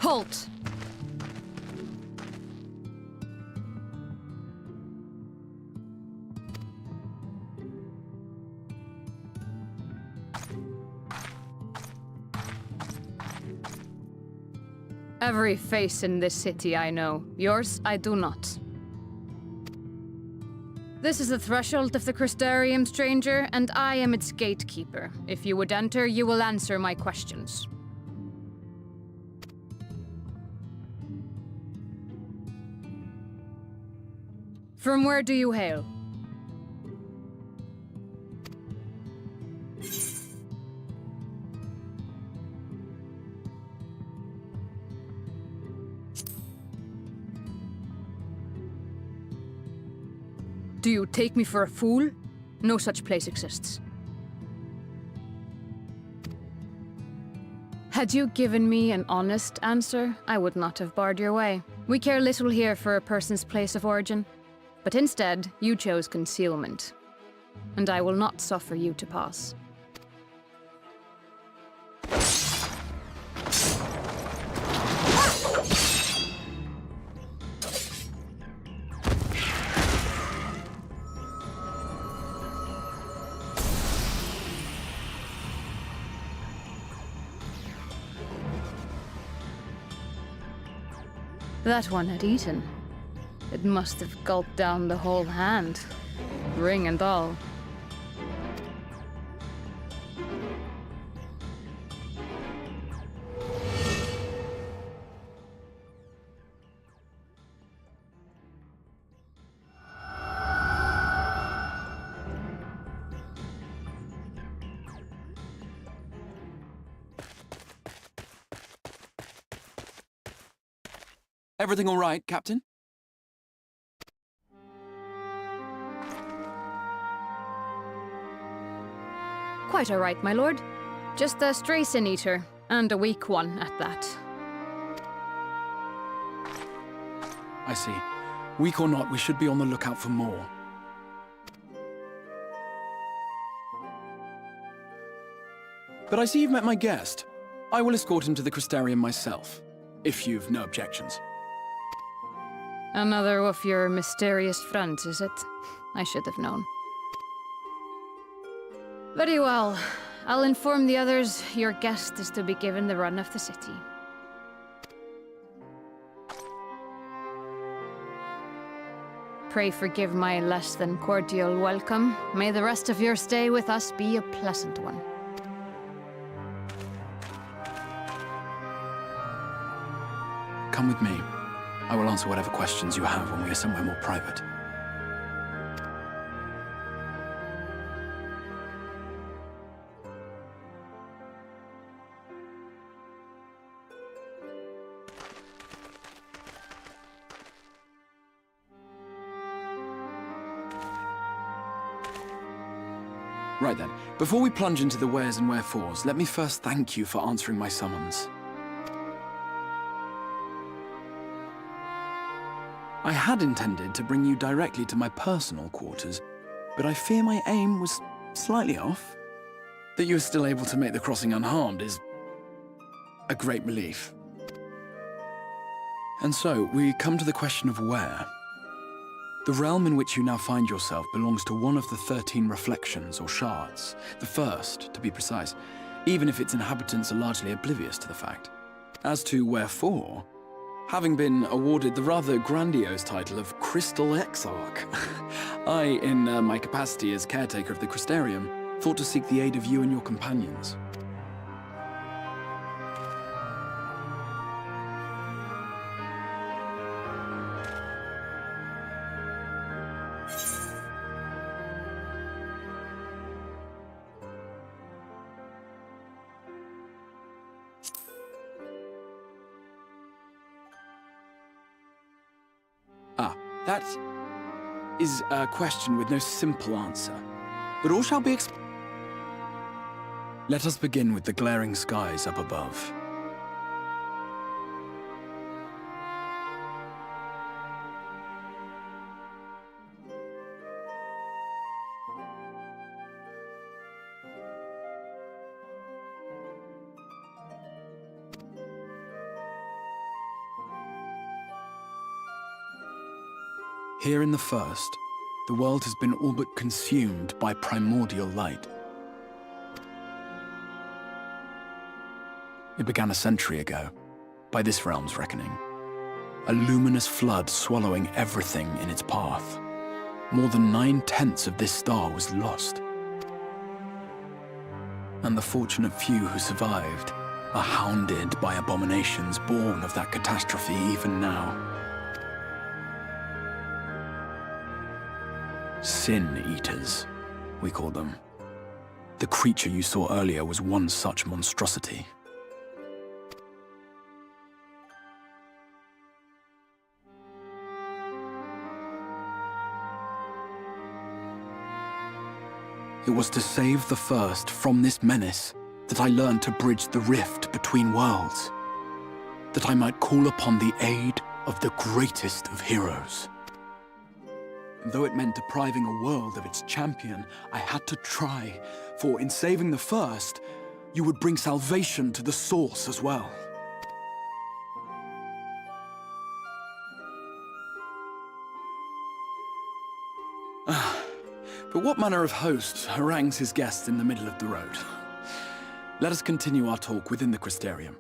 Halt! Every face in this city I know. Yours, I do not. This is the threshold of the Crystarium, stranger, and I am its gatekeeper. If you would enter, you will answer my questions. From where do you hail? Do you take me for a fool? No such place exists. Had you given me an honest answer, I would not have barred your way. We care little here for a person's place of origin. But instead, you chose concealment. And I will not suffer you to pass. That one had eaten. It must have gulped down the whole hand, ring and all. Everything all right, Captain? Quite all right, my lord. Just a stray sin-eater, and a weak one at that. I see. Weak or not, we should be on the lookout for more. But I see you've met my guest. I will escort him to the Crystarium myself, if you've no objections. Another of your mysterious friends, is it? I should have known. Very well. I'll inform the others your guest is to be given the run of the city. Pray forgive my less than cordial welcome. May the rest of your stay with us be a pleasant one. Come with me. I will answer whatever questions you have when we are somewhere more private. Right then, before we plunge into the wheres and wherefores, let me first thank you for answering my summons. I had intended to bring you directly to my personal quarters, but I fear my aim was slightly off. That you are still able to make the crossing unharmed is a great relief. And so, we come to the question of where. The realm in which you now find yourself belongs to one of the 13 reflections, or shards, the first, to be precise, even if its inhabitants are largely oblivious to the fact. As to wherefore, having been awarded the rather grandiose title of Crystal Exarch, I, in my capacity as caretaker of the Crystarium, thought to seek the aid of you and your companions. That is a question with no simple answer, but all shall be Let us begin with the glaring skies up above. Here in the first, the world has been all but consumed by primordial light. It began a century ago, by this realm's reckoning. A luminous flood swallowing everything in its path. More than 9/10 of this star was lost. And the fortunate few who survived are hounded by abominations born of that catastrophe even now. Sin-eaters, we call them. The creature you saw earlier was one such monstrosity. It was to save the first from this menace that I learned to bridge the rift between worlds. That I might call upon the aid of the greatest of heroes. And though it meant depriving a world of its champion, I had to try, for in saving the first, you would bring salvation to the source as well. But what manner of host harangues his guests in the middle of the road? Let us continue our talk within the Crystarium.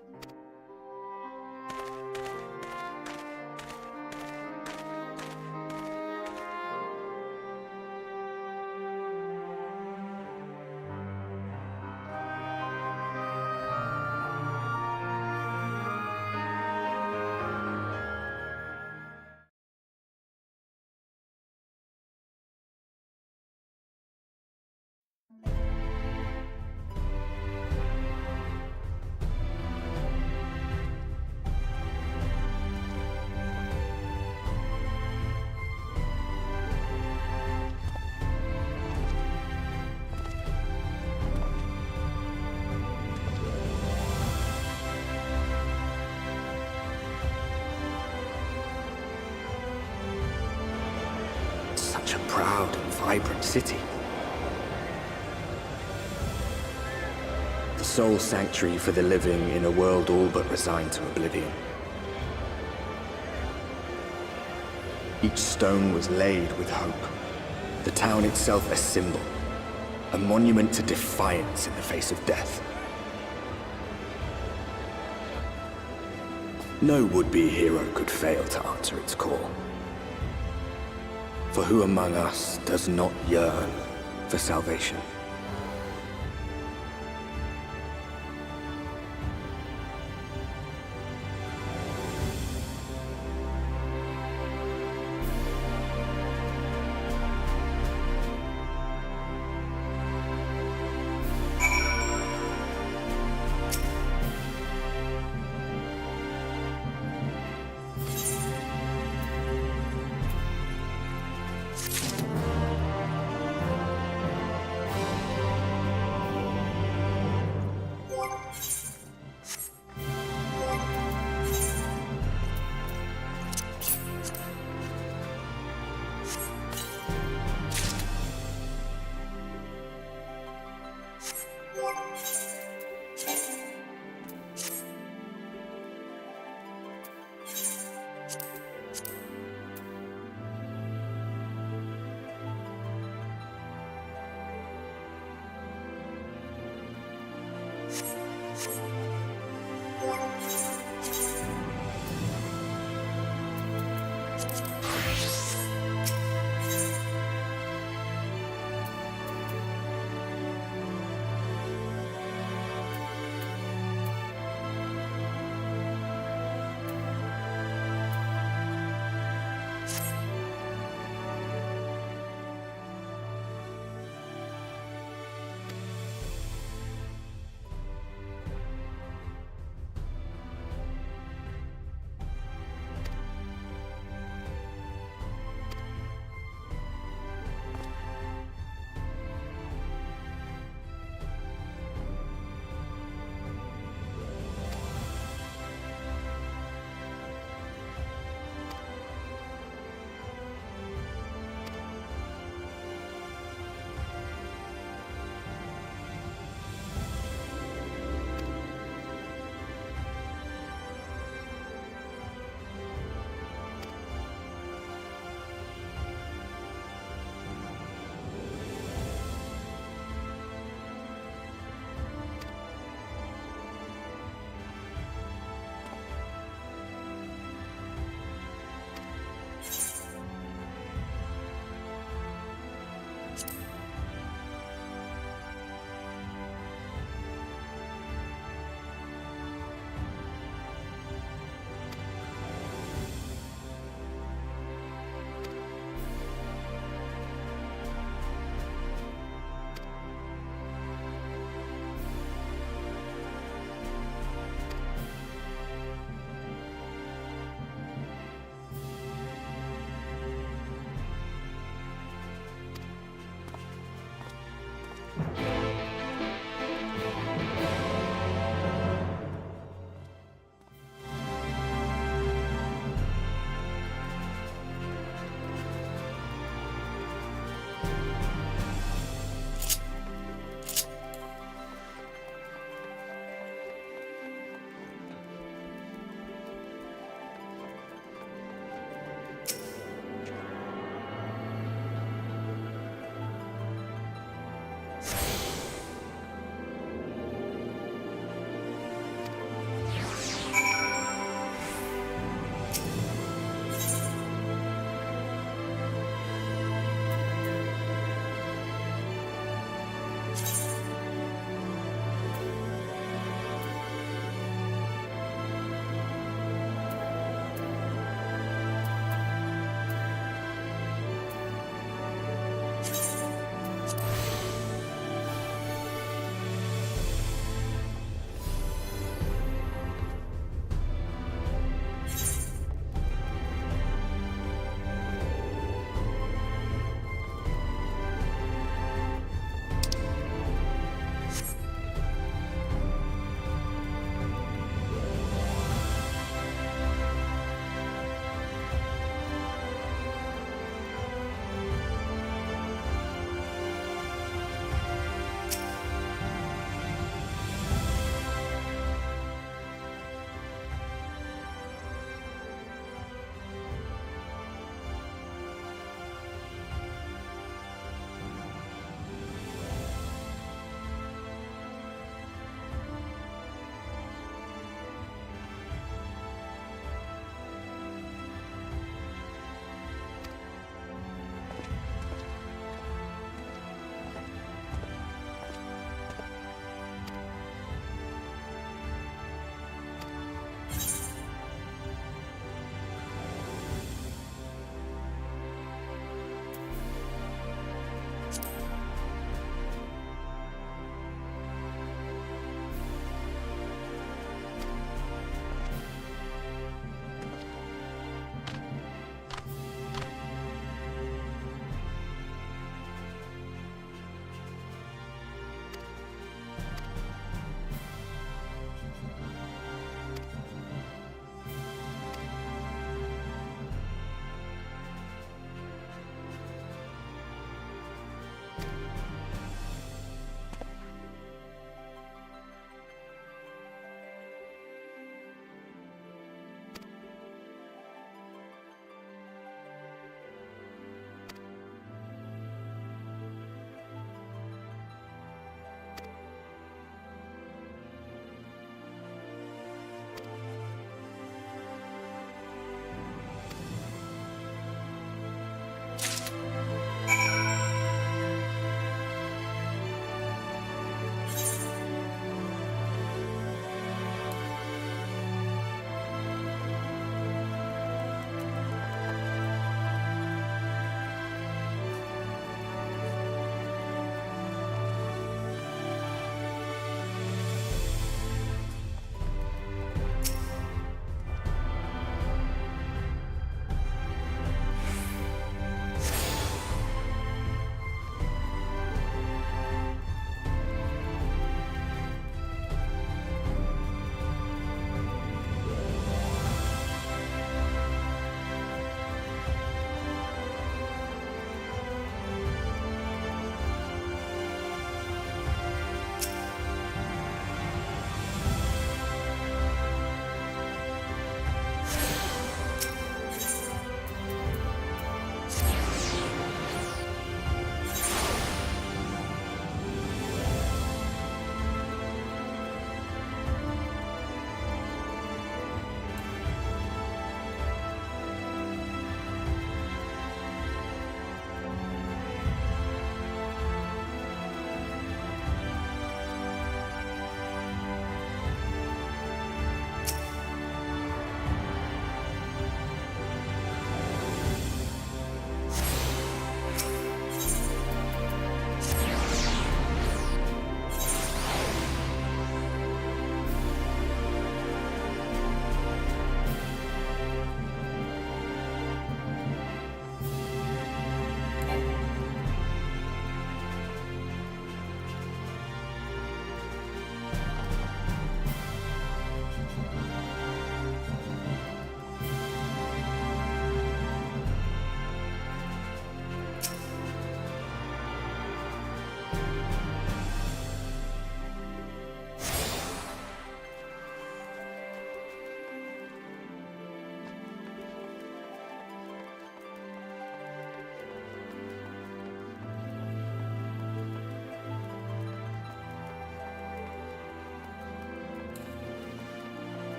Such a proud and vibrant city. The sole sanctuary for the living in a world all but resigned to oblivion. Each stone was laid with hope. The town itself a symbol, a monument to defiance in the face of death. No would-be hero could fail to answer its call. For who among us does not yearn for salvation?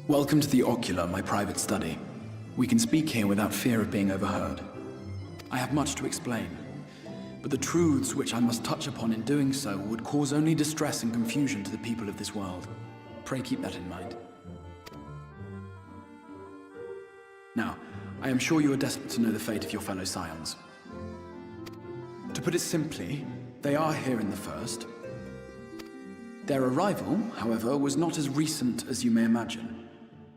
Welcome to the Ocular, my private study. We can speak here without fear of being overheard. I have much to explain, but the truths which I must touch upon in doing so would cause only distress and confusion to the people of this world. Pray keep that in mind. Now, I am sure you are desperate to know the fate of your fellow scions. To put it simply, they are here in the first. Their arrival, however, was not as recent as you may imagine.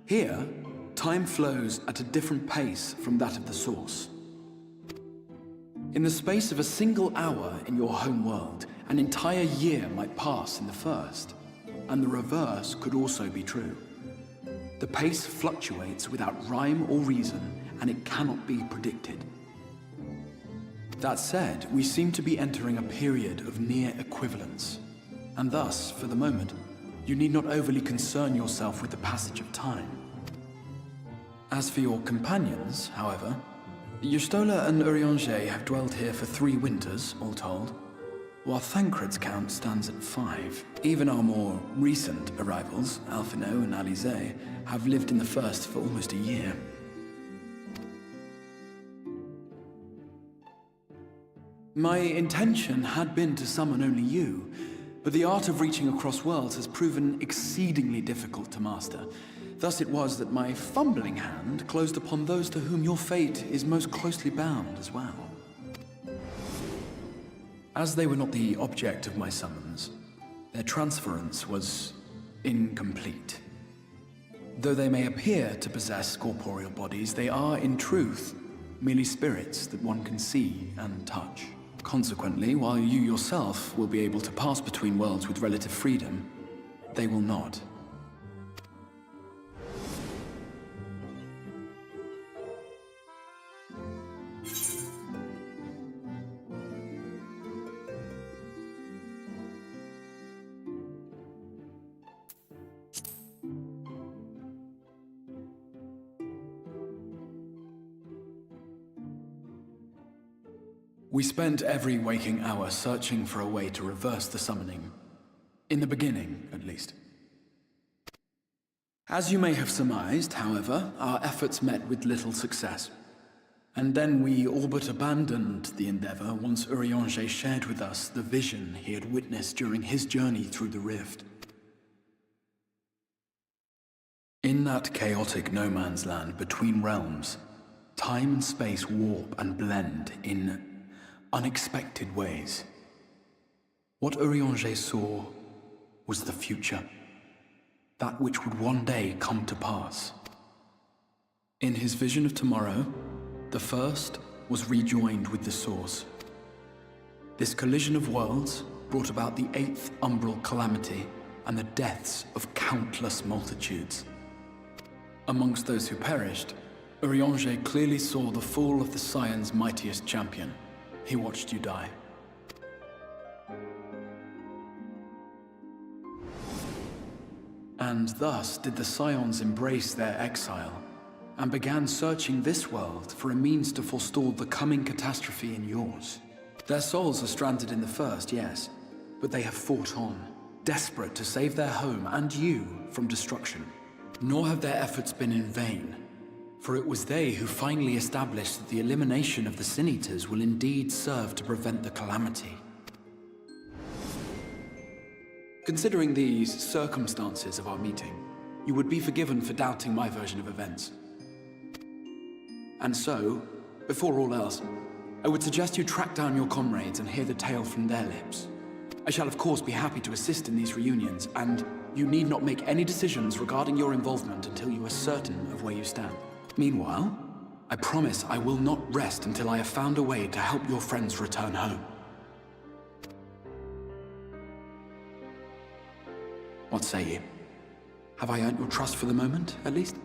Here, time flows at a different pace from that of the source. In the space of a single hour in your home world, an entire year might pass in the first, and the reverse could also be true. The pace fluctuates without rhyme or reason, and it cannot be predicted. That said, we seem to be entering a period of near equivalence, and thus, for the moment, you need not overly concern yourself with the passage of time. As for your companions, however, Y'shtola and Urianger have dwelled here for 3 winters, all told, while Thancred's count stands at 5. Even our more recent arrivals, Alphino and Alize, have lived in the first for almost a year. My intention had been to summon only you, but the art of reaching across worlds has proven exceedingly difficult to master. Thus it was that my fumbling hand closed upon those to whom your fate is most closely bound as well. As they were not the object of my summons, their transference was incomplete. Though they may appear to possess corporeal bodies, they are, in truth, merely spirits that one can see and touch. Consequently, while you yourself will be able to pass between worlds with relative freedom, they will not. We spent every waking hour searching for a way to reverse the summoning. In the beginning, at least. As you may have surmised, however, our efforts met with little success. And then we all but abandoned the endeavor once Urianger shared with us the vision he had witnessed during his journey through the rift. In that chaotic no-man's land between realms, time and space warp and blend in unexpected ways. What Urianger saw was the future, that which would one day come to pass. In his vision of tomorrow, the first was rejoined with the source. This collision of worlds brought about the 8th umbral calamity and the deaths of countless multitudes. Amongst those who perished, Urianger clearly saw the fall of the Scion's mightiest champion. He watched you die. And thus did the Scions embrace their exile, and began searching this world for a means to forestall the coming catastrophe in yours. Their souls are stranded in the first, yes, but they have fought on, desperate to save their home and you from destruction. Nor have their efforts been in vain, for it was they who finally established that the elimination of the Sin Eaters will indeed serve to prevent the calamity. Considering these circumstances of our meeting, you would be forgiven for doubting my version of events. And so, before all else, I would suggest you track down your comrades and hear the tale from their lips. I shall of course be happy to assist in these reunions, and you need not make any decisions regarding your involvement until you are certain of where you stand. Meanwhile, I promise I will not rest until I have found a way to help your friends return home. What say you? Have I earned your trust for the moment, at least?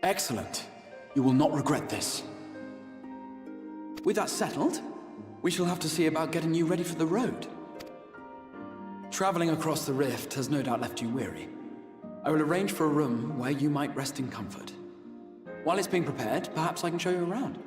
Excellent. You will not regret this. With that settled, we shall have to see about getting you ready for the road. Traveling across the rift has no doubt left you weary. I will arrange for a room where you might rest in comfort. While it's being prepared, perhaps I can show you around.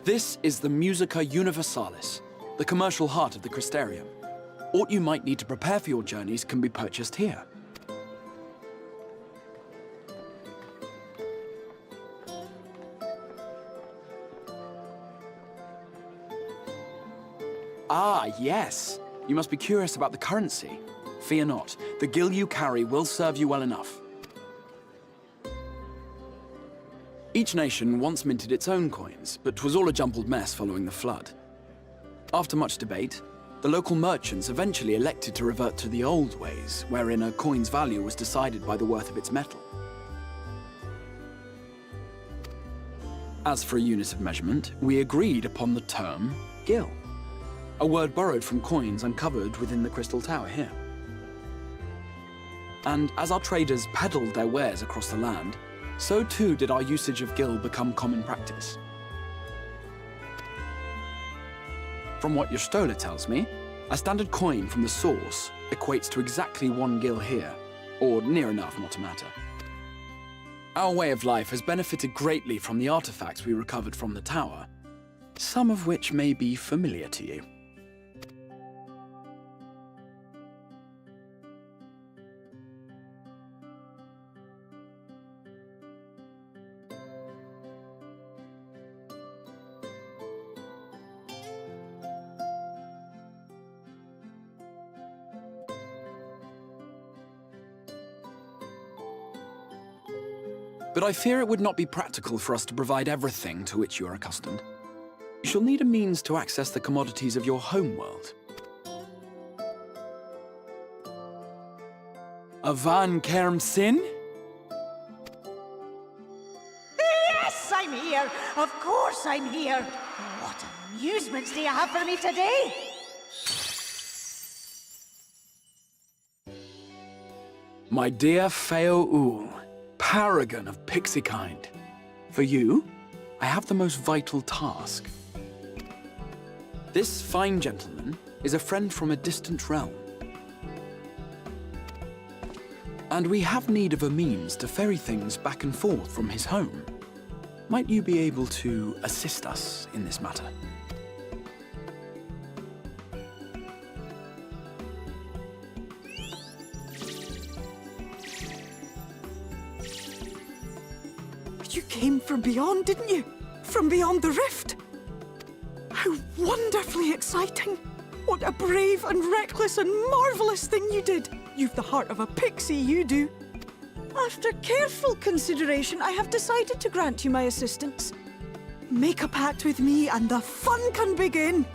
This is the Musica Universalis, the commercial heart of the Crystarium. What you might need to prepare for your journeys can be purchased here. Ah, yes. You must be curious about the currency. Fear not. The gil you carry will serve you well enough. Each nation once minted its own coins, but 'twas all a jumbled mess following the flood. After much debate, the local merchants eventually elected to revert to the old ways, wherein a coin's value was decided by the worth of its metal. As for a unit of measurement, we agreed upon the term gil, a word borrowed from coins uncovered within the Crystal Tower here. And as our traders peddled their wares across the land, so too did our usage of gil become common practice. From what your stola tells me, a standard coin from the source equates to exactly 1 gil here, or near enough, not to matter. Our way of life has benefited greatly from the artifacts we recovered from the tower, some of which may be familiar to you. But I fear it would not be practical for us to provide everything to which you are accustomed. You shall need a means to access the commodities of your homeworld. Avan Kerm Sin? Yes, I'm here! Of course I'm here! What amusements do you have for me today? My dear Feo Ul, paragon of pixie kind. For you, I have the most vital task. This fine gentleman is a friend from a distant realm. And we have need of a means to ferry things back and forth from his home. Might you be able to assist us in this matter? You came from beyond, didn't you? From beyond the rift? How wonderfully exciting! What a brave and reckless and marvellous thing you did! You've the heart of a pixie, you do. After careful consideration, I have decided to grant you my assistance. Make a pact with me and the fun can begin.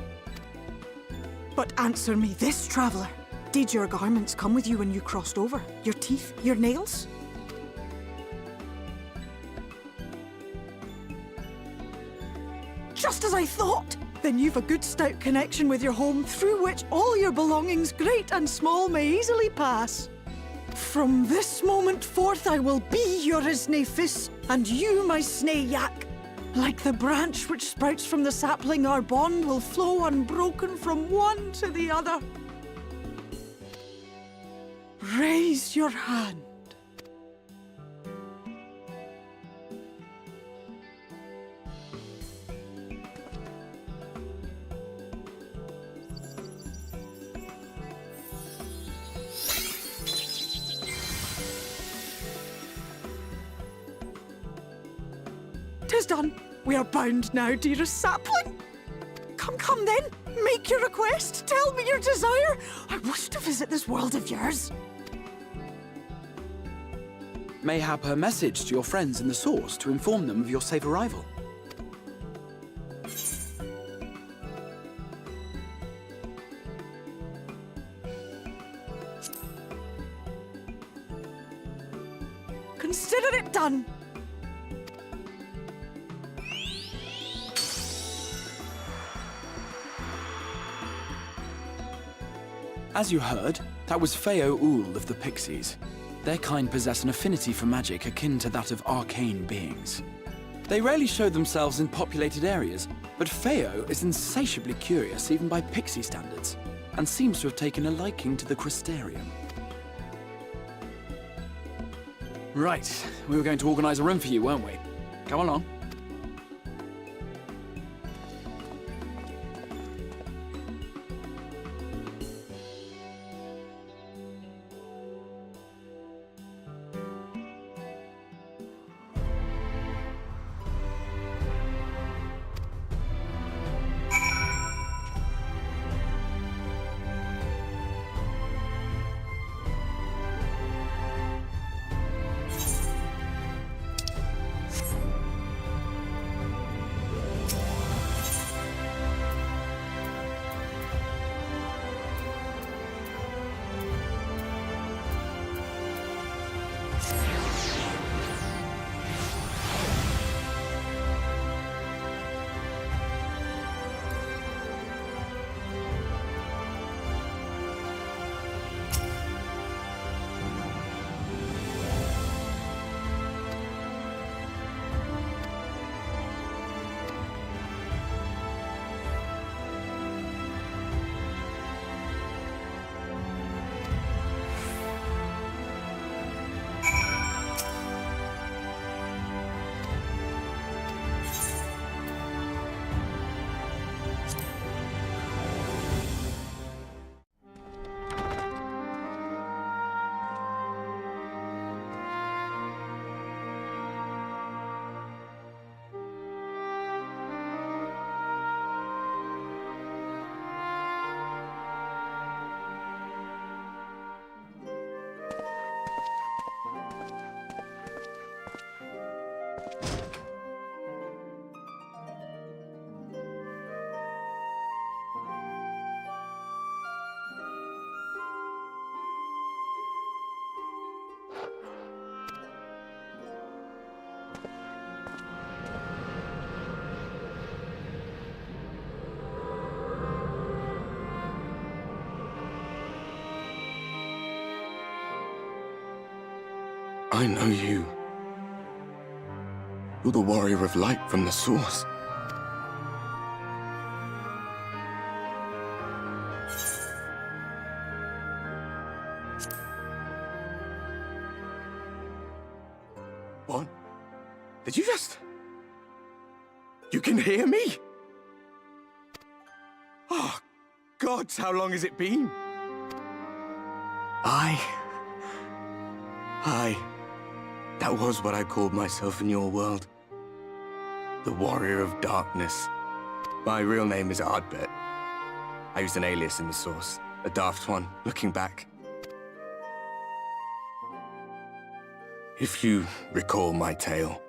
But answer me this, traveller. Did your garments come with you when you crossed over? Your teeth? Your nails? Just as I thought! Then you've a good stout connection with your home through which all your belongings, great and small, may easily pass. From this moment forth I will be your Isne Fis, and you my Snay Yak. Like the branch which sprouts from the sapling, our bond will flow unbroken from one to the other. Raise your hand. Tis done. We are bound now, dearest sapling. Come then. Make your request. Tell me your desire. I wish to visit this world of yours. Mayhap a message to your friends in the source to inform them of your safe arrival. Consider it done. As you heard, that was Feo Ul of the Pixies. Their kind possess an affinity for magic akin to that of arcane beings. They rarely show themselves in populated areas, but Feo is insatiably curious even by pixie standards, and seems to have taken a liking to the crystarium. Right, we were going to organize a room for you, weren't we? Come along. I know you. You're the warrior of light from the source. What? Did you just... You can hear me? Oh, gods, how long has it been? That was what I called myself in your world. The Warrior of Darkness. My real name is Ardbert. I used an alias in the source. A daft one, looking back. If you recall my tale,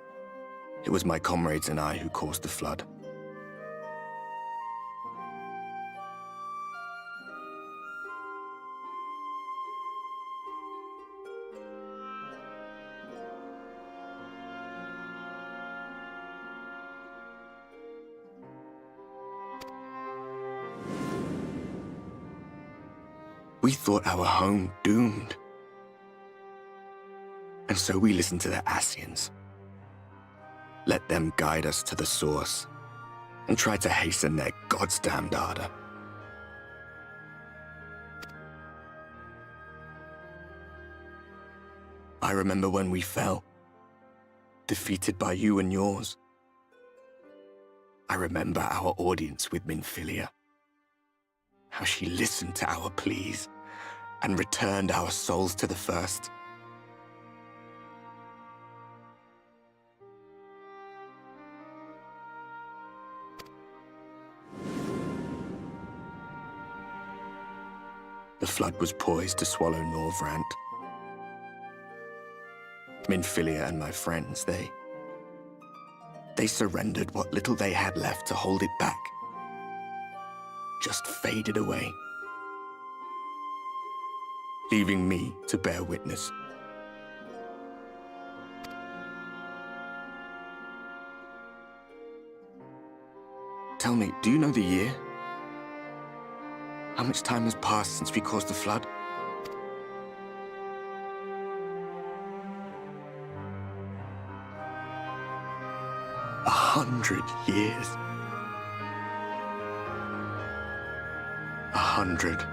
it was my comrades and I who caused the flood. We thought our home doomed. And so we listened to the Ascians. Let them guide us to the source, and tried to hasten their goddamned ardor. I remember when we fell, defeated by you and yours. I remember our audience with Minfilia. How she listened to our pleas and returned our souls to the First. The flood was poised to swallow Norvrant. Minfilia and my friends, they surrendered what little they had left to hold it back. Just faded away, leaving me to bear witness. Tell me, do you know the year? How much time has passed since we caused the flood? A 100 years. 100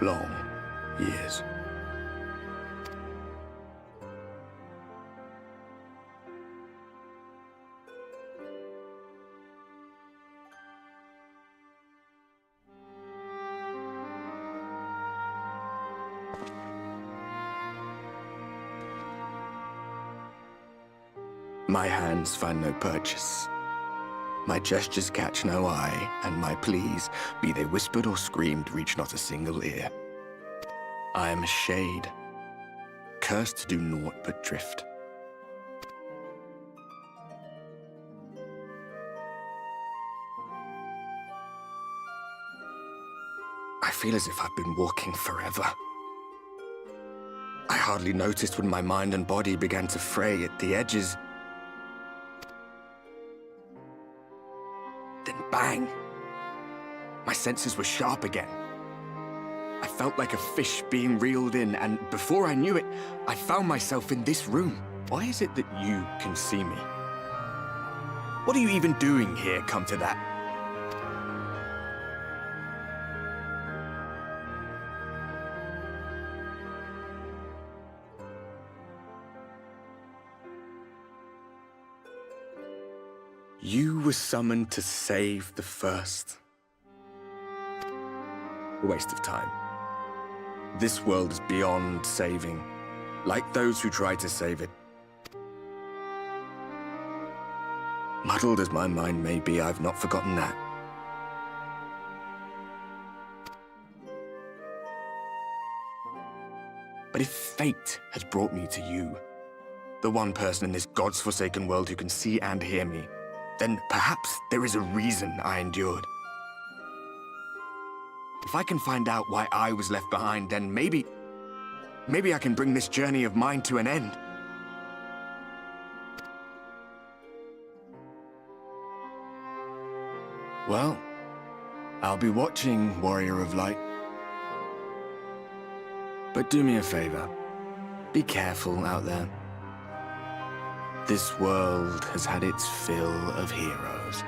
long years. My hands find no purchase. My gestures catch no eye, and my pleas, be they whispered or screamed, reach not a single ear. I am a shade, cursed to do naught but drift. I feel as if I've been walking forever. I hardly noticed when my mind and body began to fray at the edges. Then bang! My senses were sharp again. I felt like a fish being reeled in, and before I knew it, I found myself in this room. Why is it that you can see me? What are you even doing here, come to that? You were summoned to save the First. A waste of time. This world is beyond saving, like those who try to save it. Muddled as my mind may be, I've not forgotten that. But if fate has brought me to you, the one person in this God's-forsaken world who can see and hear me, then perhaps there is a reason I endured. If I can find out why I was left behind, then maybe I can bring this journey of mine to an end. Well, I'll be watching, Warrior of Light. But do me a favor. Be careful out there. This world has had its fill of heroes.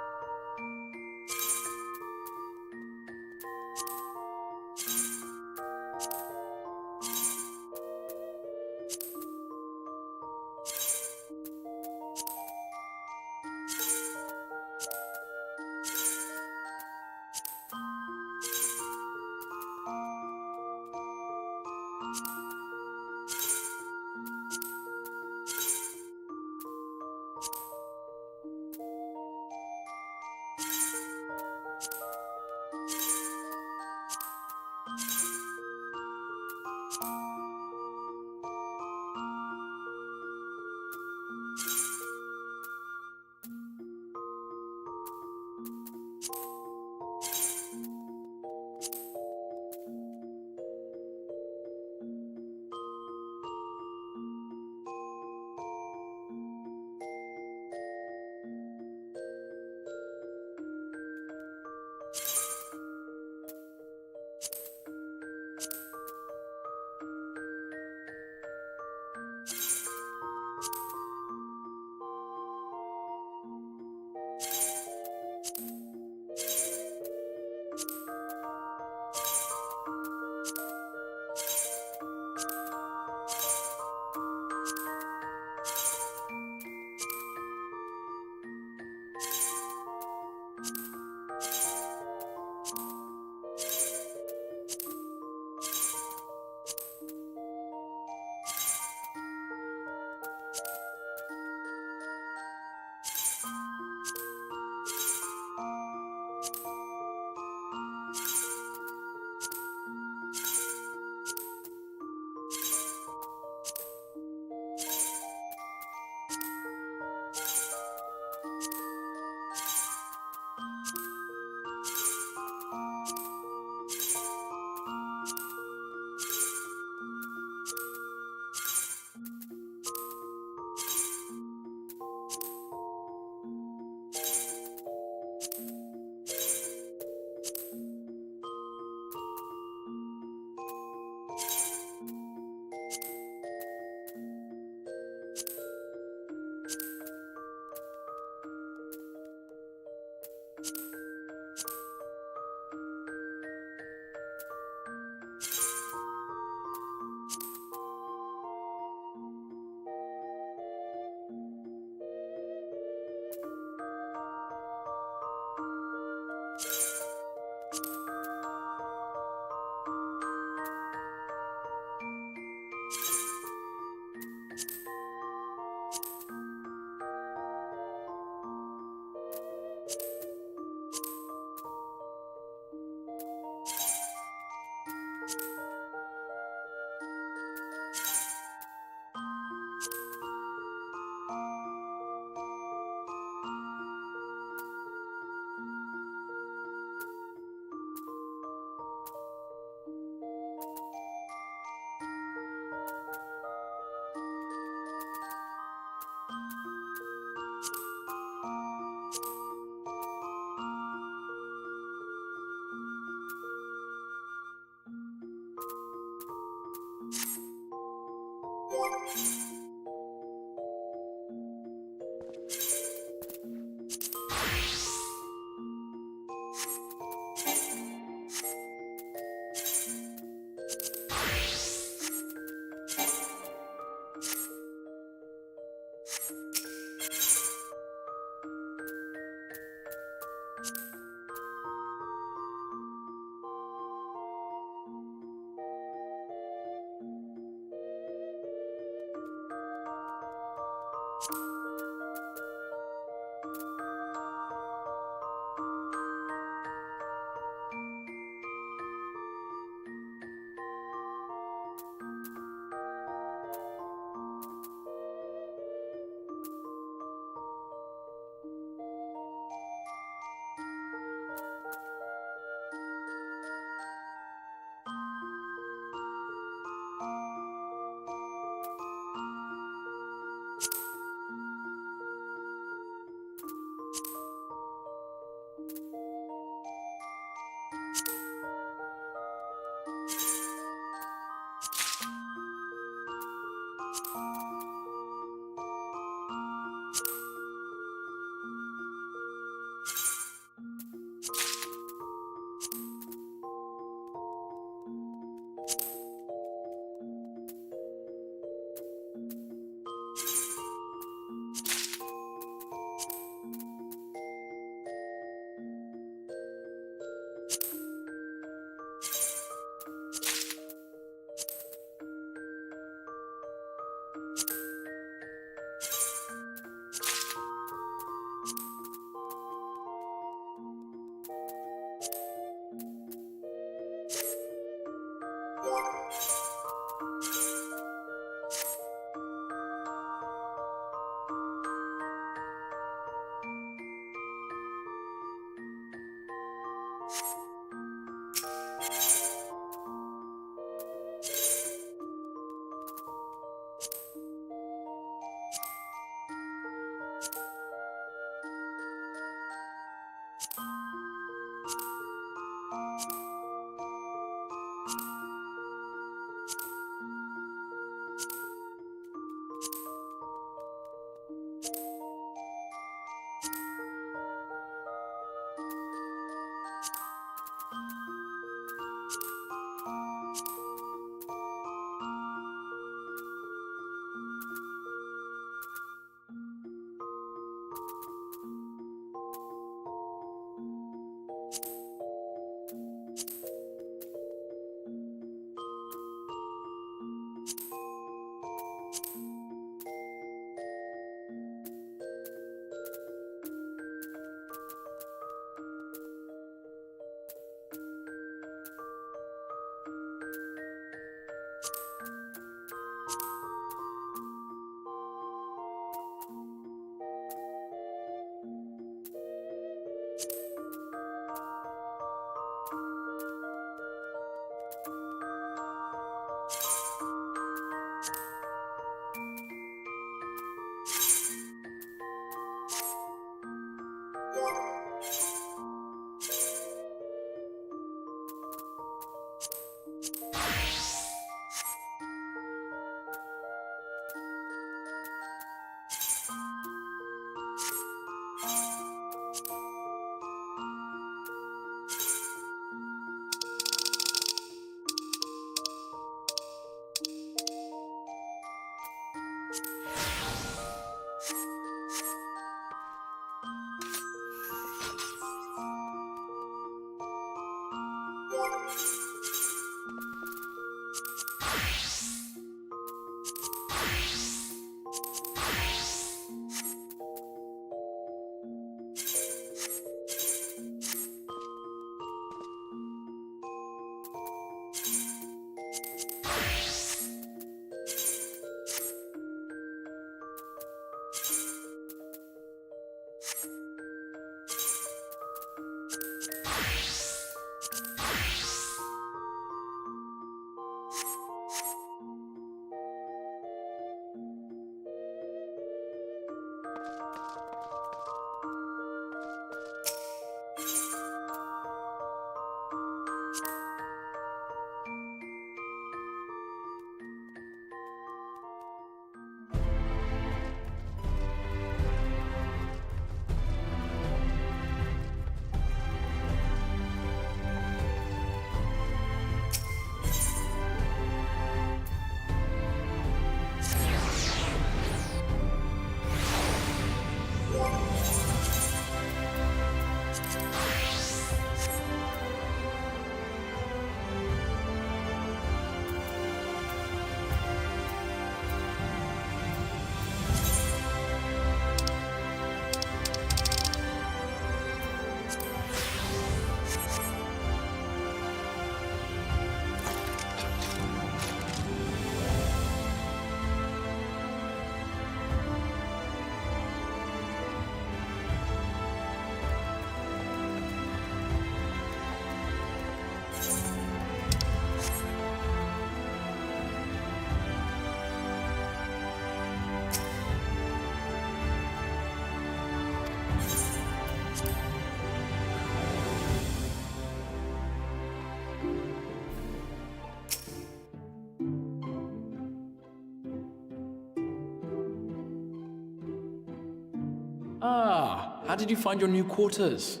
did you find your new quarters?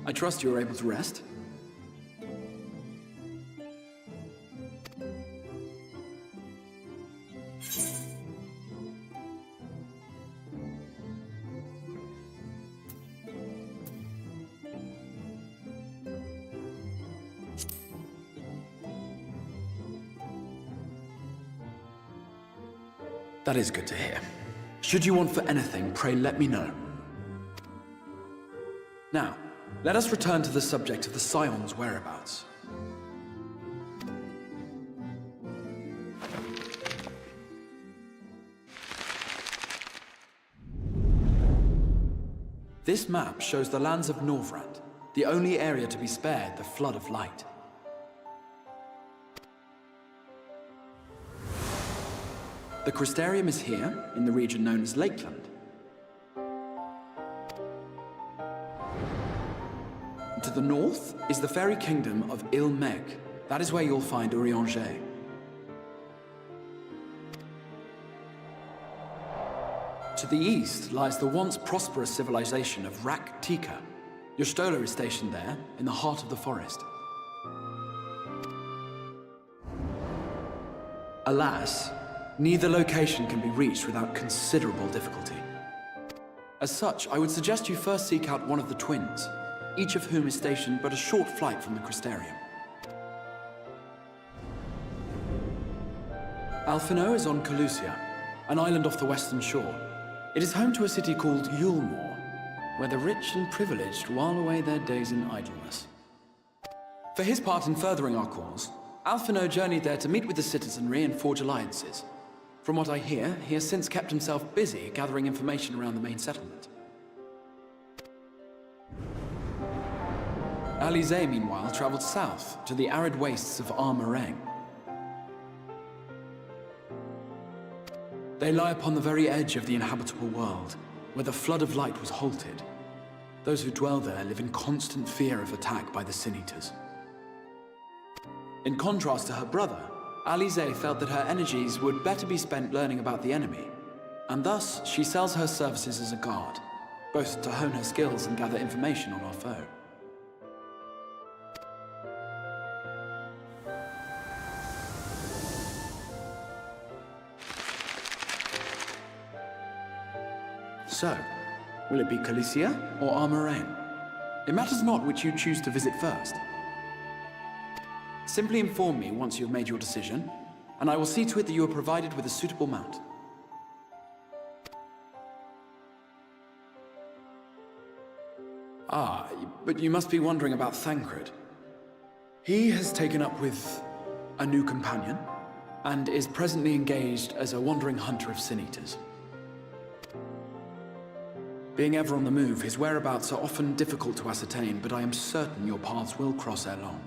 I trust you were able to rest? That is good to hear. Should you want for anything, pray let me know. Now, let us return to the subject of the Scion's whereabouts. This map shows the lands of Norvrand, the only area to be spared the flood of light. The Crystarium is here, in the region known as Lakeland. To the north is the fairy kingdom of Il-Meg. That is where you'll find Urianger. To the east lies the once prosperous civilization of Rak-Tika. Your Stola is stationed there, in the heart of the forest. Alas, neither location can be reached without considerable difficulty. As such, I would suggest you first seek out one of the twins, each of whom is stationed but a short flight from the Crystarium. Alphino is on Calusia, an island off the western shore. It is home to a city called Yulmore, where the rich and privileged while away their days in idleness. For his part in furthering our cause, Alphino journeyed there to meet with the citizenry and forge alliances. From what I hear, he has since kept himself busy gathering information around the main settlement. Alize, meanwhile, traveled south to the arid wastes of Armareng. They lie upon the very edge of the inhabitable world, where the flood of light was halted. Those who dwell there live in constant fear of attack by the Sin Eaters. In contrast to her brother, Alize felt that her energies would better be spent learning about the enemy, and thus she sells her services as a guard, both to hone her skills and gather information on our foe. So, will it be Calicia or Armareng? It matters not which you choose to visit first. Simply inform me once you have made your decision, and I will see to it that you are provided with a suitable mount. Ah, but you must be wondering about Thancred. He has taken up with a new companion, and is presently engaged as a wandering hunter of Sin Eaters. Being ever on the move, his whereabouts are often difficult to ascertain, but I am certain your paths will cross ere long.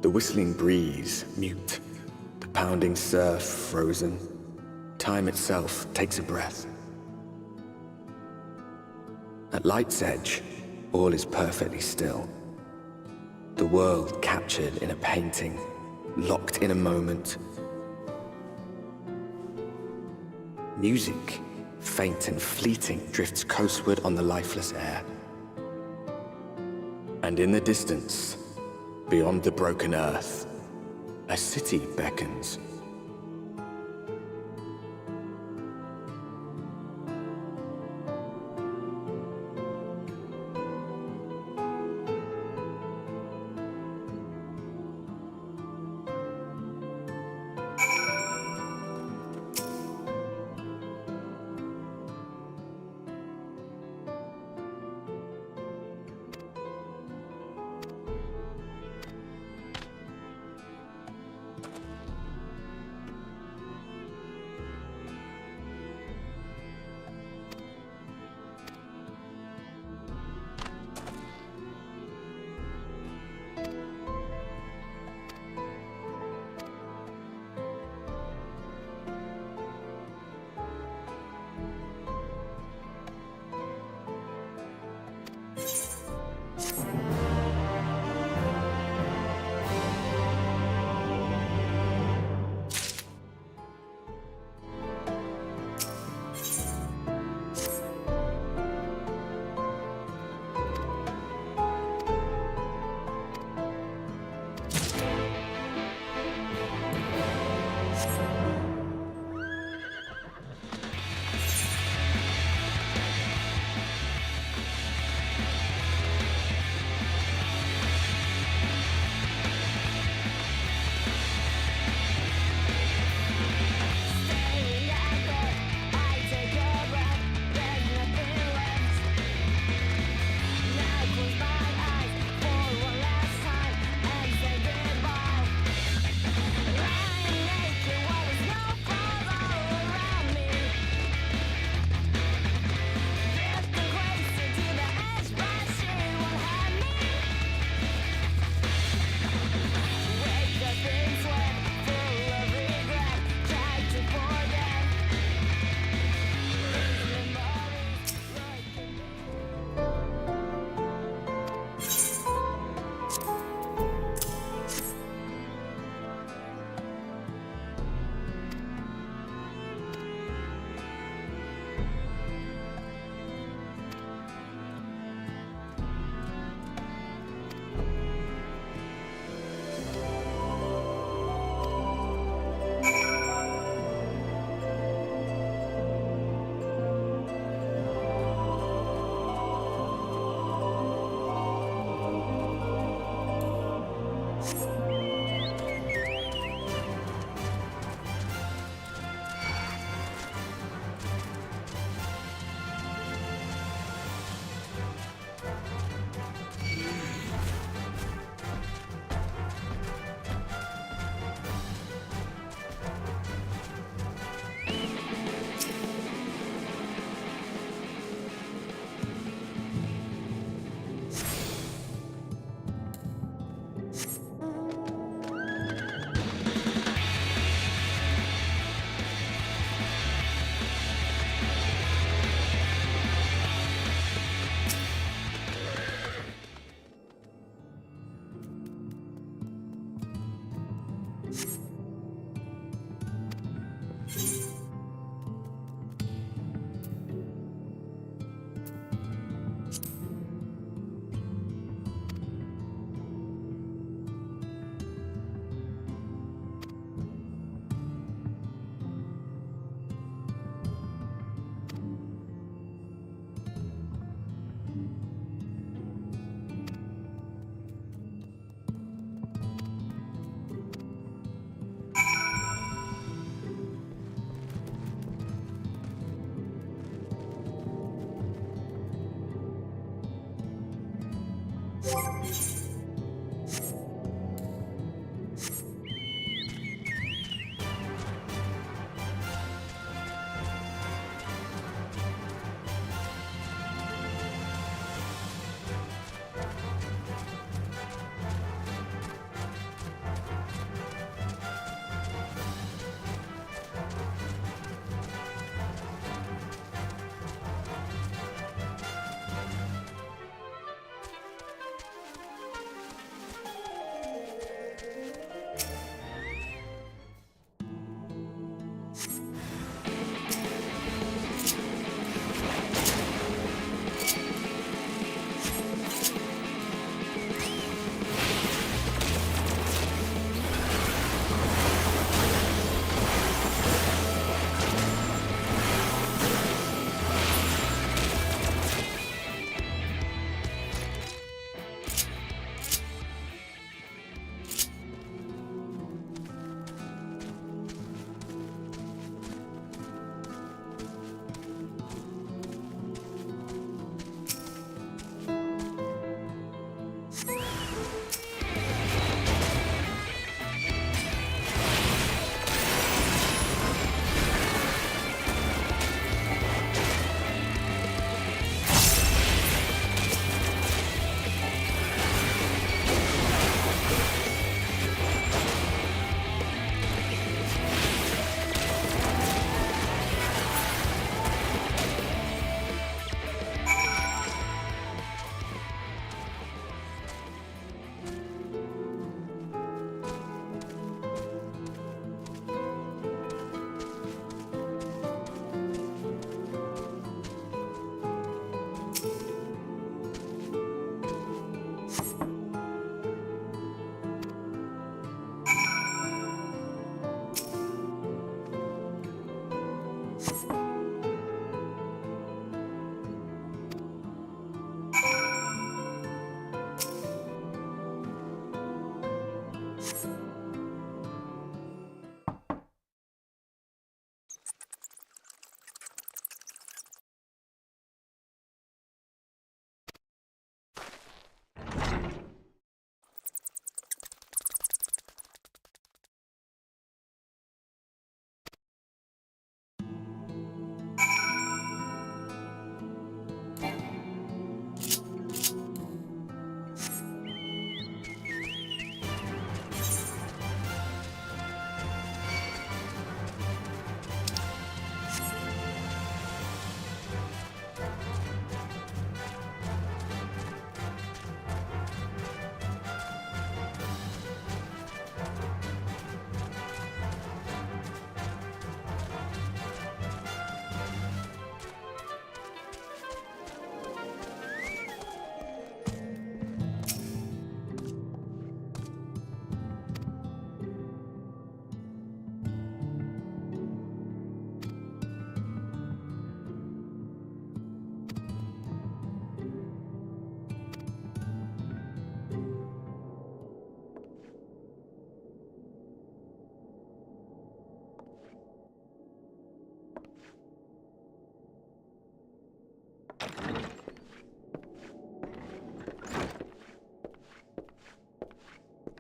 The whistling breeze, mute. The pounding surf, frozen. Time itself takes a breath. At light's edge, all is perfectly still. The world captured in a painting, locked in a moment. Music, faint and fleeting, drifts coastward on the lifeless air. And in the distance, beyond the broken earth, a city beckons.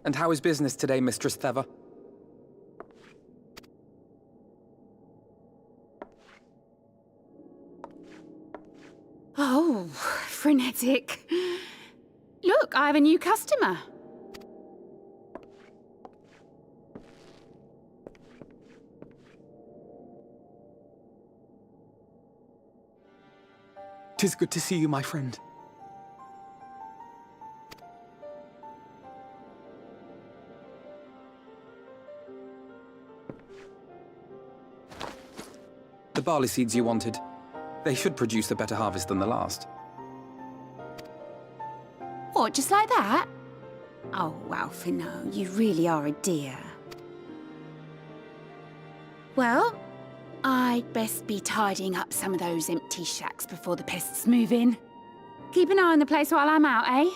And how is business today, Mistress Theva? Oh, frenetic. Look, I have a new customer. Tis good to see you, my friend. The barley seeds you wanted. They should produce a better harvest than the last. What, just like that? Oh, Alfie, no, you really are a dear. Well, I'd best be tidying up some of those empty shacks before the pests move in. Keep an eye on the place while I'm out, eh?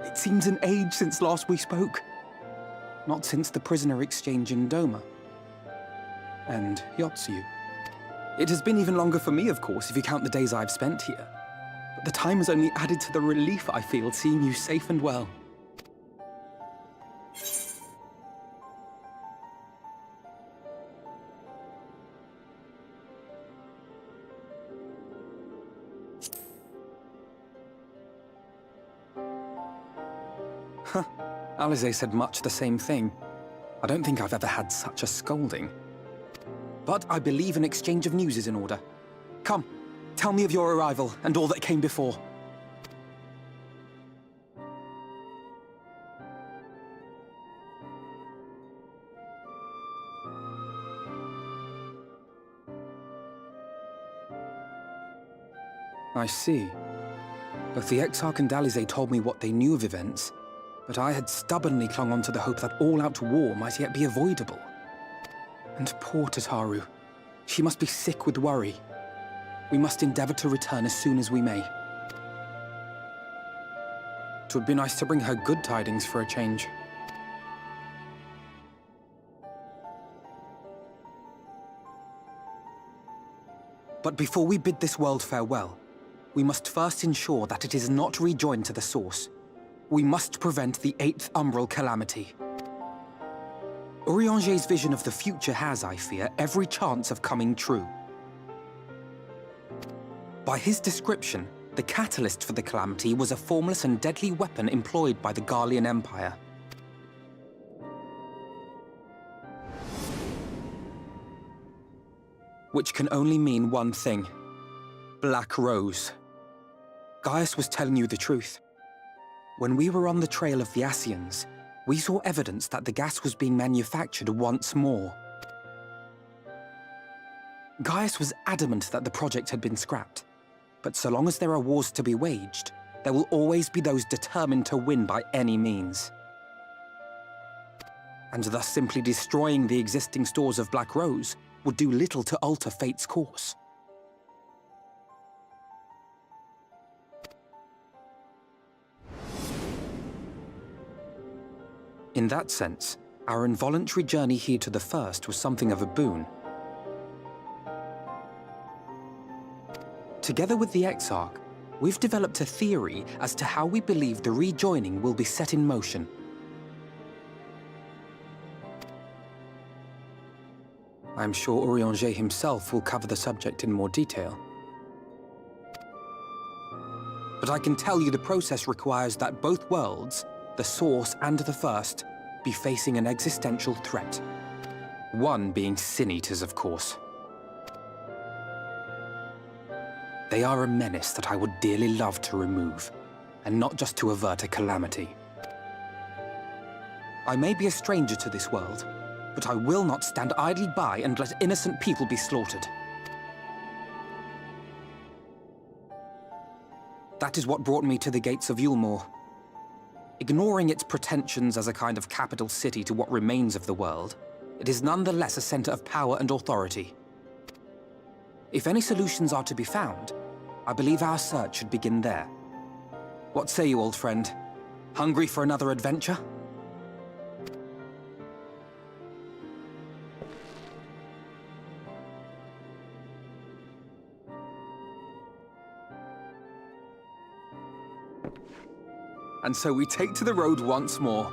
It seems an age since last we spoke. Not since the prisoner exchange in Doma. And Yotsu. It has been even longer for me, of course, if you count the days I've spent here. But the time has only added to the relief I feel seeing you safe and well. Huh. Alize said much the same thing. I don't think I've ever had such a scolding. But I believe an exchange of news is in order. Come, tell me of your arrival and all that came before. I see. Both the Exarch and Alize told me what they knew of events, but I had stubbornly clung on to the hope that all-out war might yet be avoidable. And poor Tataru. She must be sick with worry. We must endeavor to return as soon as we may. It would be nice to bring her good tidings for a change. But before we bid this world farewell, we must first ensure that it is not rejoined to the source. We must prevent the 8th Umbral calamity. Urianger's vision of the future has, I fear, every chance of coming true. By his description, the catalyst for the calamity was a formless and deadly weapon employed by the Garlean Empire. Which can only mean one thing. Black Rose. Gaius was telling you the truth. When we were on the trail of the Ascians, we saw evidence that the gas was being manufactured once more. Gaius was adamant that the project had been scrapped. But so long as there are wars to be waged, there will always be those determined to win by any means. And thus simply destroying the existing stores of Black Rose would do little to alter fate's course. In that sense, our involuntary journey here to the First was something of a boon. Together with the Exarch, we've developed a theory as to how we believe the rejoining will be set in motion. I'm sure Urianger himself will cover the subject in more detail. But I can tell you the process requires that both worlds, the Source and the First, be facing an existential threat. One being Sin Eaters, of course. They are a menace that I would dearly love to remove, and not just to avert a calamity. I may be a stranger to this world, but I will not stand idly by and let innocent people be slaughtered. That is what brought me to the gates of Yulmore. Ignoring its pretensions as a kind of capital city to what remains of the world, it is nonetheless a center of power and authority. If any solutions are to be found, I believe our search should begin there. What say you, old friend? Hungry for another adventure? and so we take to the road once more.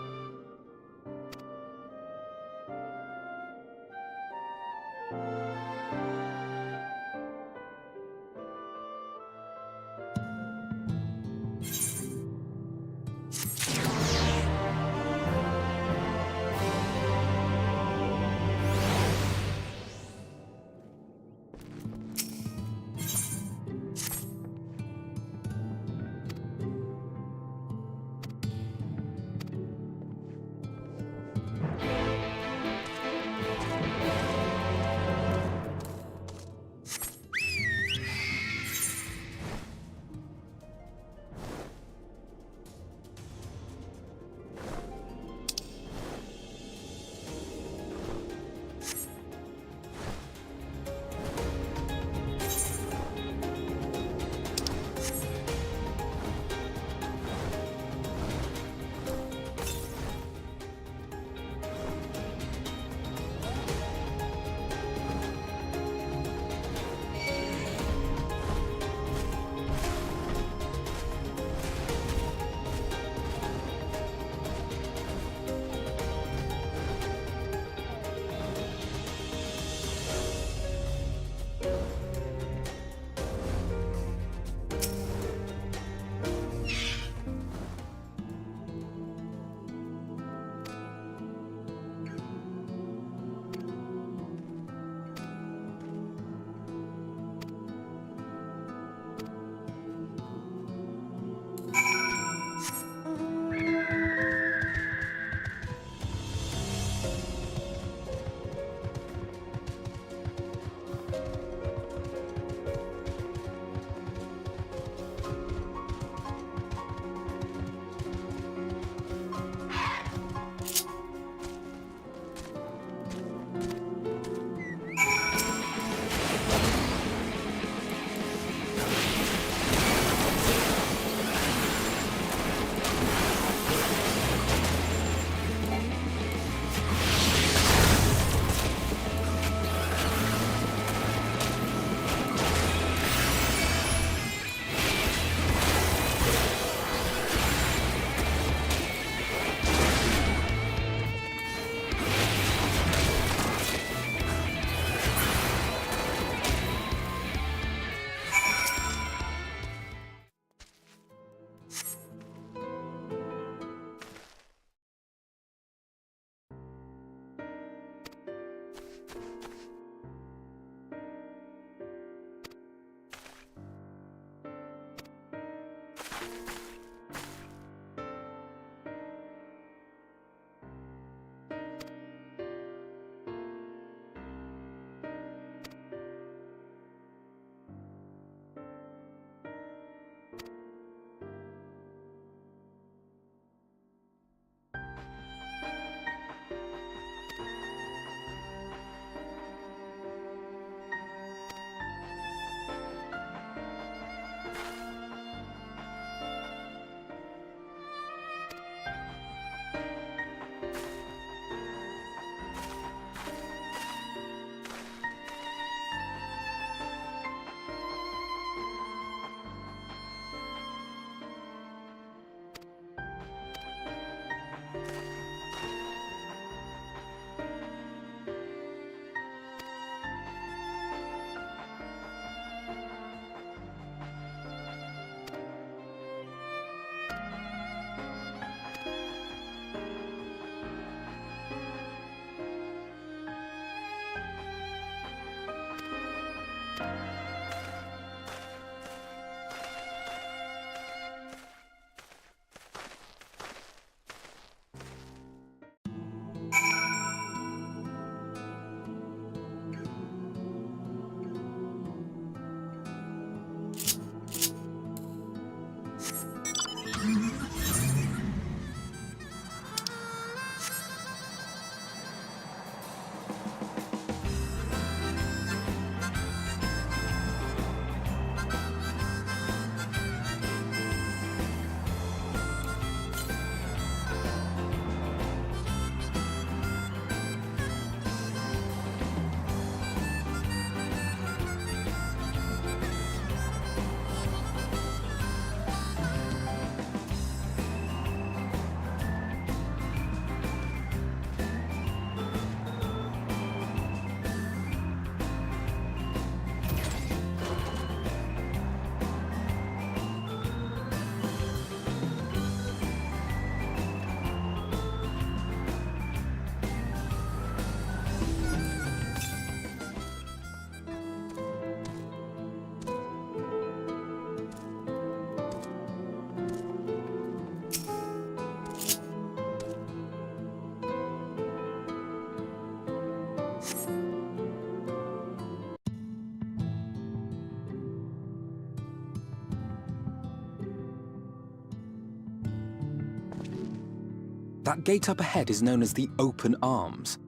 That gate up ahead is known as the Open Arms,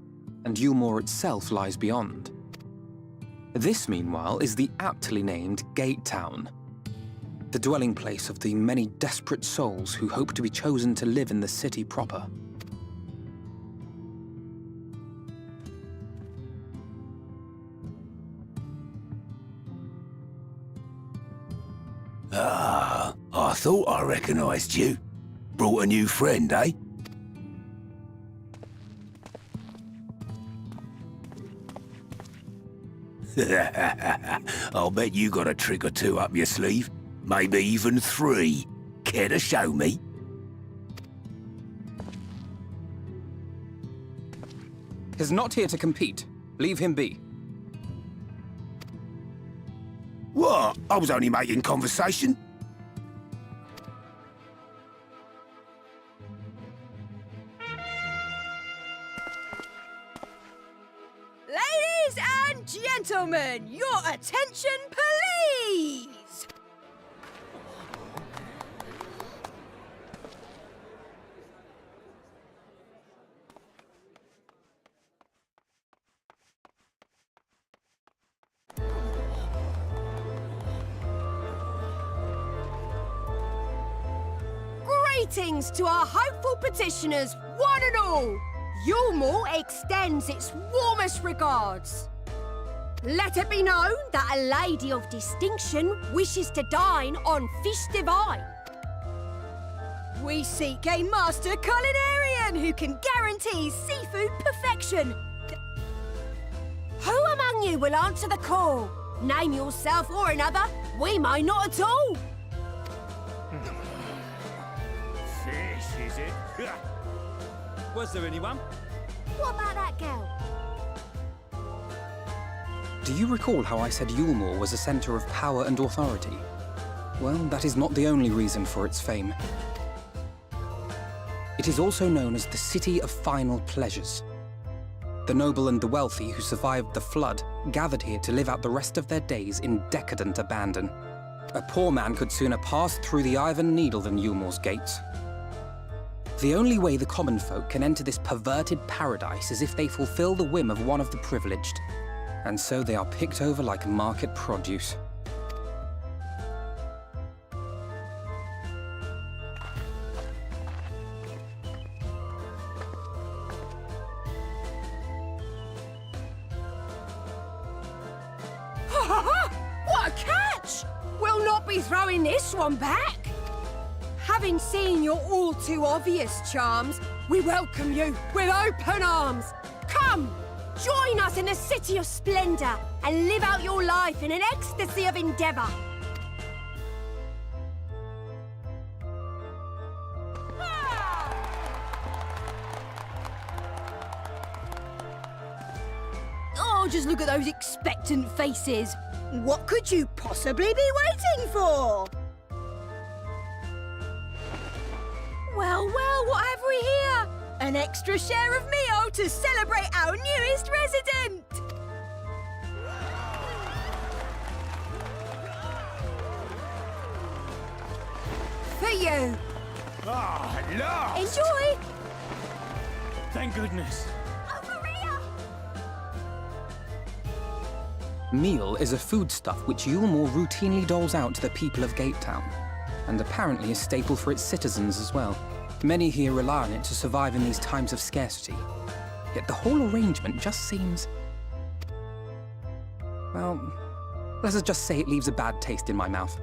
and Yulmore itself lies beyond. This, meanwhile, is the aptly named Gate Town, the dwelling place of the many desperate souls who hope to be chosen to live in the city proper. Ah, I thought I recognised you. Brought a new friend, eh? I'll bet you got a trick or two up your sleeve. Maybe even 3. Care to show me? He's not here to compete. Leave him be. What? I was only making conversation. Ladies and gentlemen, your attention, please! Greetings to our hopeful petitioners, one and all! Yulmore extends its warmest regards. Let it be known that a lady of distinction wishes to dine on fish divine. We seek a master culinarian who can guarantee seafood perfection. Who among you will answer the call? Name yourself or another. We may not at all. Fish, is it? Was there anyone? What about that girl? Do you recall how I said Yulmore was a centre of power and authority? Well, that is not the only reason for its fame. It is also known as the City of Final Pleasures. The noble and the wealthy who survived the flood gathered here to live out the rest of their days in decadent abandon. A poor man could sooner pass through the Iron Needle than Yulmore's gates. The only way the common folk can enter this perverted paradise is if they fulfill the whim of one of the privileged. And so they are picked over like market produce. What a catch! We'll not be throwing this one back. Having seen your all too obvious charms, we welcome you with open arms. Come, join us in the City of Splendor and live out your life in an ecstasy of endeavour. Oh, just look at those expectant faces. What could you possibly be waiting for? Well, what have we here? An extra share of meal to celebrate our newest resident! For you! Ah, at last! Enjoy! Thank goodness. Over here! Meal is a foodstuff which Yulmore routinely doles out to the people of Gate Town, and apparently a staple for its citizens as well. Many here rely on it to survive in these times of scarcity. Yet the whole arrangement just seems... well, let's just say it leaves a bad taste in my mouth.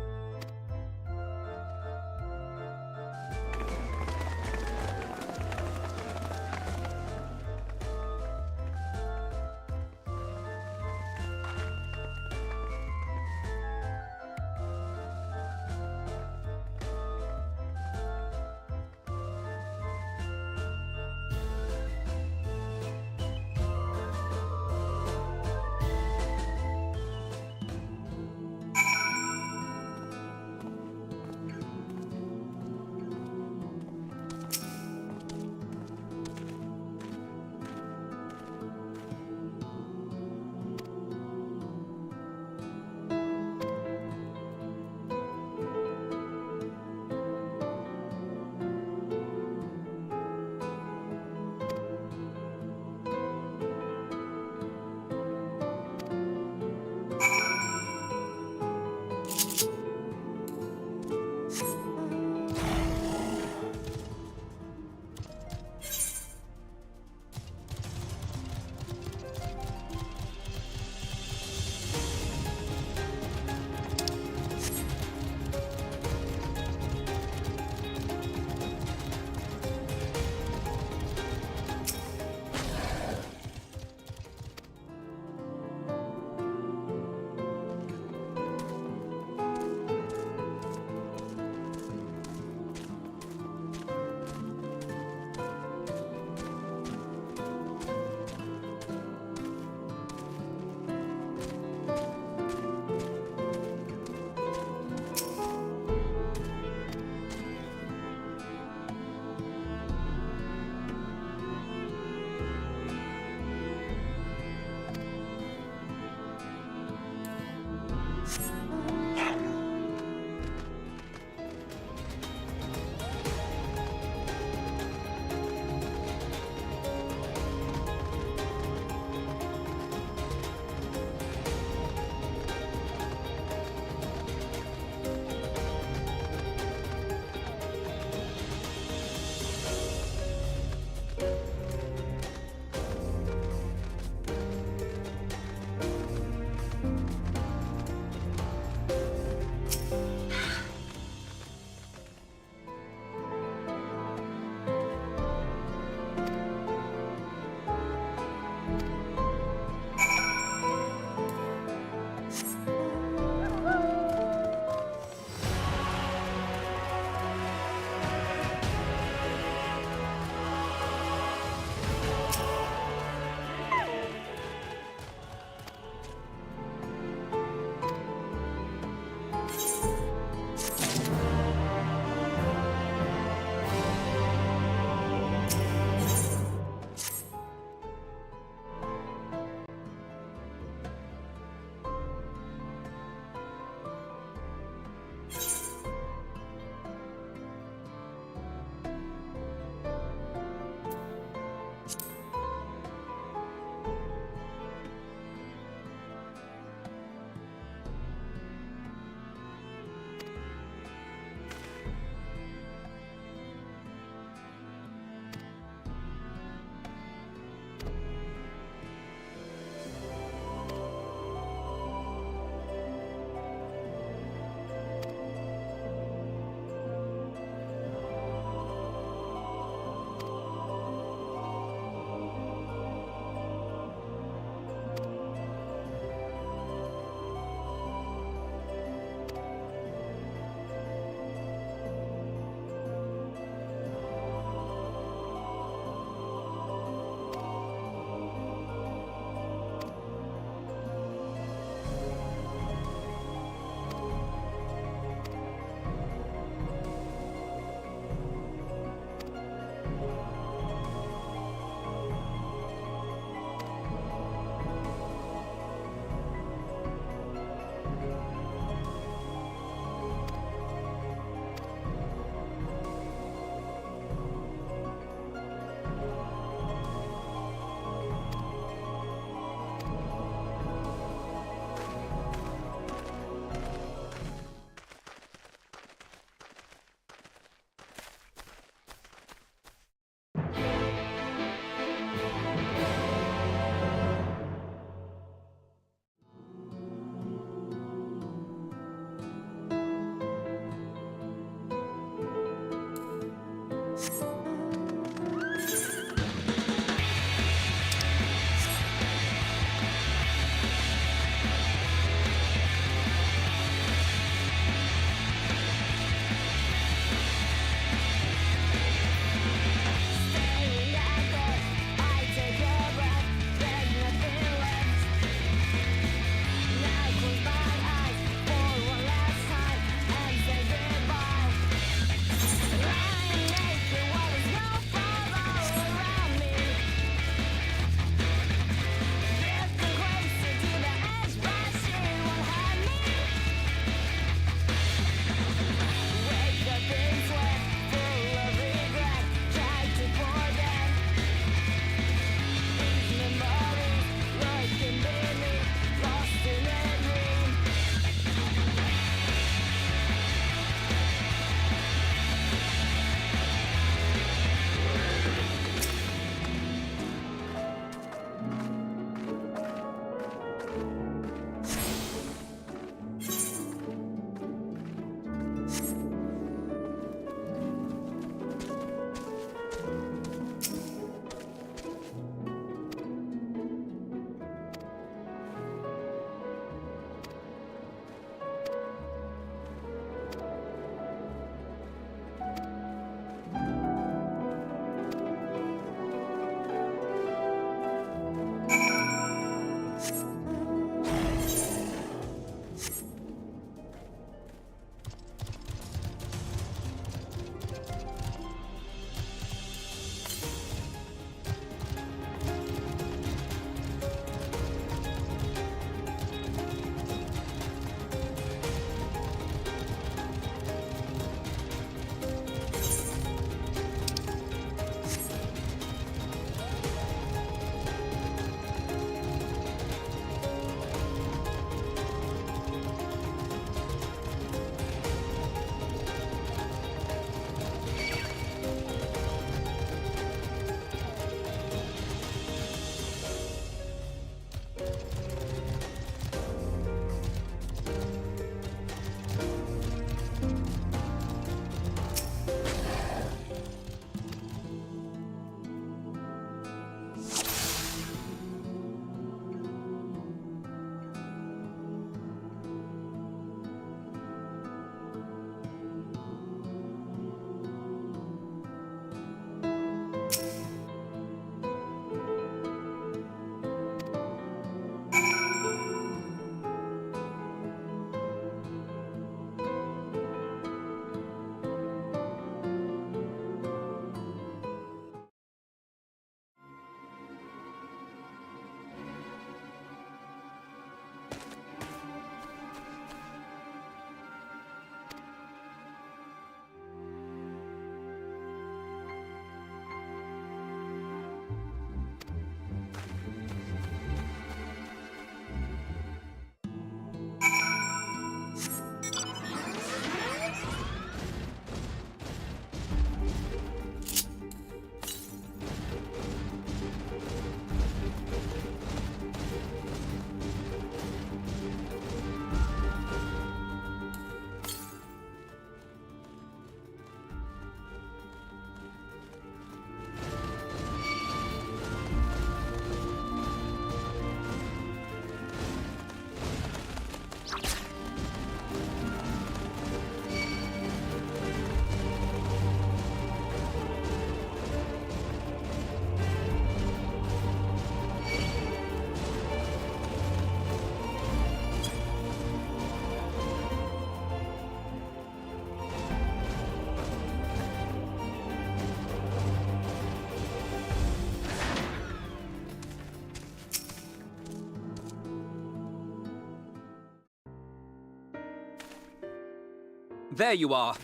There you are.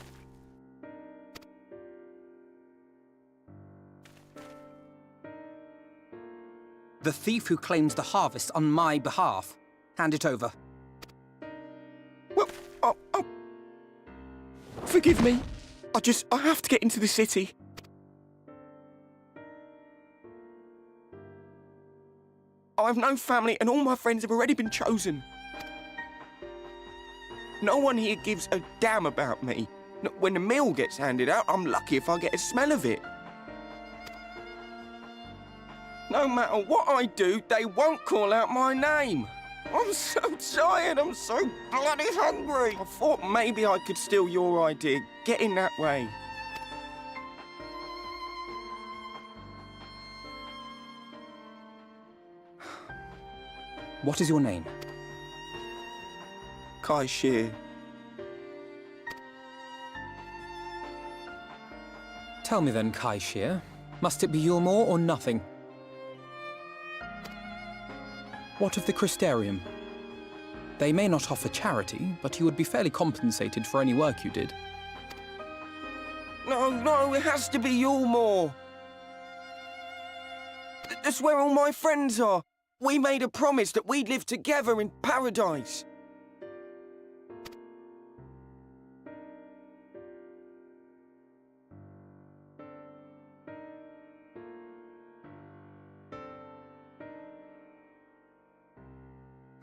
The thief who claims the harvest on my behalf. Hand it over. Well, forgive me. I have to get into the city. I've no family and all my friends have already been chosen. No one here gives a damn about me. When the meal gets handed out, I'm lucky if I get a smell of it. No matter what I do, they won't call out my name. I'm so tired, I'm so bloody hungry. I thought maybe I could steal your idea, get in that way. What is your name? Kai Shear. Tell me then, Kai Shear. Must it be Yulmore or nothing? What of the Crystarium? They may not offer charity, but you would be fairly compensated for any work you did. No, it has to be Yulmore. That's where all my friends are. We made a promise that we'd live together in paradise.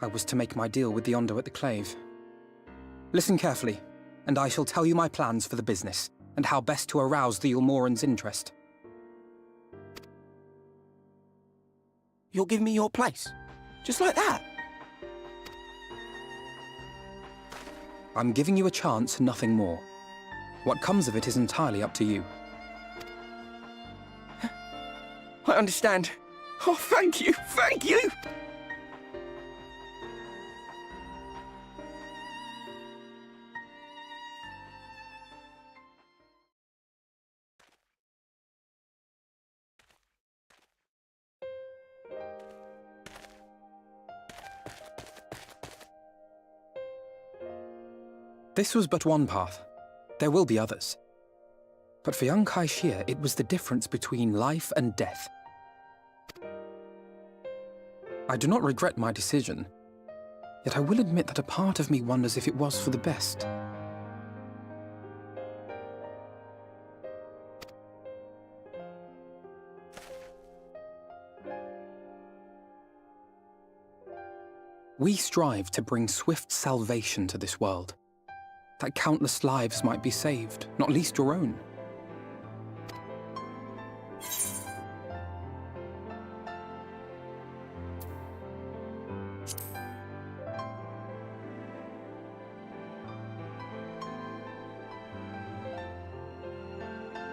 I was to make my deal with the Ondo at the Clave. Listen carefully, and I shall tell you my plans for the business, and how best to arouse the Yulmoran's interest. You'll give me your place? Just like that? I'm giving you a chance and nothing more. What comes of it is entirely up to you. I understand. Oh, thank you, thank you! This was but one path. There will be others. But for young Kai Shear, it was the difference between life and death. I do not regret my decision, yet I will admit that a part of me wonders if it was for the best. We strive to bring swift salvation to this world, that countless lives might be saved, not least your own.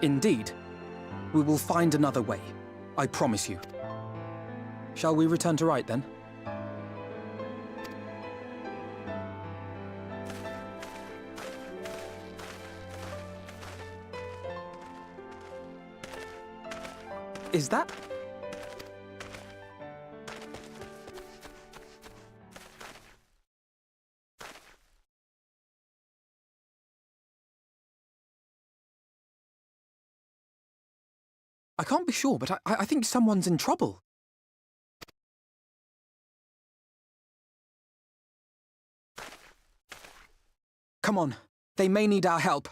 Indeed, we will find another way, I promise you. Shall we return to Right then? Is that? I can't be sure, but I think someone's in trouble. Come on, they may need our help.